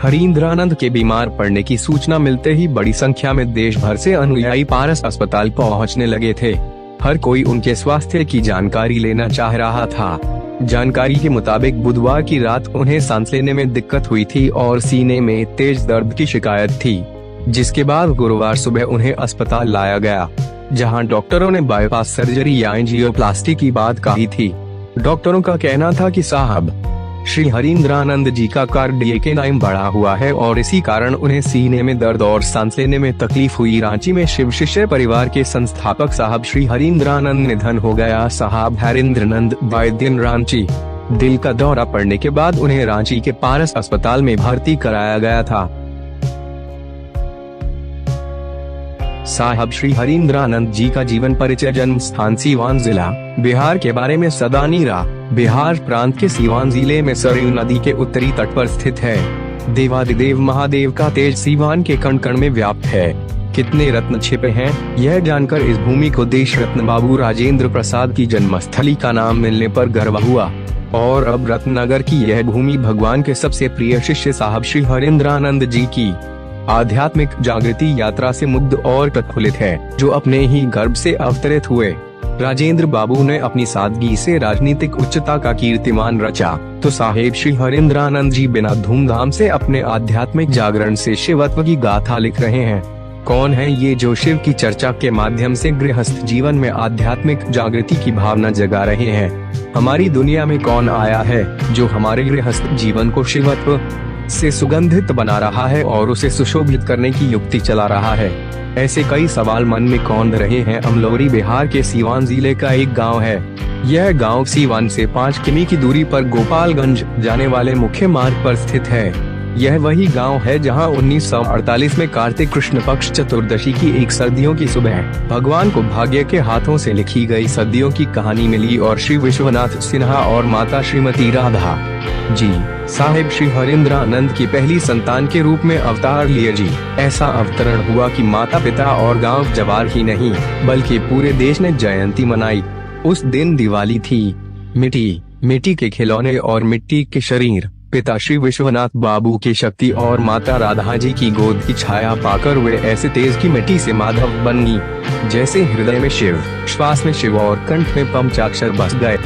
हरींद्रानंद के बीमार पड़ने की सूचना मिलते ही बड़ी संख्या में देश भर से अनुयायी पारस अस्पताल पहुंचने लगे थे। हर कोई उनके स्वास्थ्य की जानकारी लेना चाह रहा था। जानकारी के मुताबिक बुधवार की रात उन्हें सांस लेने में दिक्कत हुई थी और सीने में तेज दर्द की शिकायत थी, जिसके बाद गुरुवार सुबह उन्हें अस्पताल लाया गया, जहां डॉक्टरों ने बाईपास सर्जरी या एंजियोप्लास्टी की बात कही थी। डॉक्टरों का कहना था कि साहब श्री हरींद्रानंद जी का कार्डियक एंजाइम बढ़ा हुआ है और इसी कारण उन्हें सीने में दर्द और सांस लेने में तकलीफ हुई। रांची में शिव शिष्य परिवार के संस्थापक साहब श्री हरींद्रानंद निधन हो गया। साहब हरींद्रानंद वैद्यन रांची। दिल का दौरा पड़ने के बाद उन्हें रांची के पारस अस्पताल में भर्ती कराया गया था। साहब श्री हरींद्रानंद जी का जीवन परिचय। जन्म स्थान सीवान जिला बिहार के बारे में सदा नीरा बिहार प्रांत के सीवान जिले में सरयू नदी के उत्तरी तट पर स्थित है। देवादिदेव महादेव का तेज सीवान के कण कण में व्याप्त है। कितने रत्न छिपे हैं, यह जानकर इस भूमि को देश रत्न बाबू राजेंद्र प्रसाद की जन्मस्थली का नाम मिलने पर गर्व हुआ। और अब रत्ननगर की यह भूमि भगवान के सबसे प्रिय शिष्य साहब श्री हरींद्रानंद जी की आध्यात्मिक जागृति यात्रा से मुग्ध और प्रफुल्लित है, जो अपने ही गर्भ से अवतरित हुए। राजेंद्र बाबू ने अपनी सादगी से राजनीतिक उच्चता का कीर्तिमान रचा, तो साहेब श्री हरींद्रानंद जी बिना धूमधाम से अपने आध्यात्मिक जागरण से शिवत्व की गाथा लिख रहे हैं। कौन है ये जो शिव की चर्चा के माध्यम से गृहस्थ जीवन में आध्यात्मिक जागृति की भावना जगा रहे हैं? हमारी दुनिया में कौन आया है जो हमारे गृहस्थ जीवन को शिवत्व से सुगंधित बना रहा है और उसे सुशोभित करने की युक्ति चला रहा है? ऐसे कई सवाल मन में कौंध रहे हैं। अमलौरी बिहार के सीवान जिले का एक गांव है। यह गांव सीवान से 5 किमी की दूरी पर गोपालगंज जाने वाले मुख्य मार्ग पर स्थित है। यह वही गांव है जहां 1948 में कार्तिक कृष्ण पक्ष चतुर्दशी की एक सर्दियों की सुबह भगवान को भाग्य के हाथों से लिखी गई सदियों की कहानी मिली और श्री विश्वनाथ सिन्हा और माता श्रीमती राधा जी साहेब श्री हरींद्रानंद की पहली संतान के रूप में अवतार लिए जी। ऐसा अवतरण हुआ कि माता पिता और गांव जवार ही नहीं बल्कि पूरे देश ने जयंती मनाई। उस दिन दिवाली थी। मिट्टी के खिलौने और मिट्टी के शरीर पिता श्री विश्वनाथ बाबू की शक्ति और माता राधा जी की गोद की छाया पाकर वे ऐसे तेज की मिट्टी से माधव बन गई, जैसे हृदय में शिव, श्वास में शिव और कंठ में पंचाक्षर बस गए।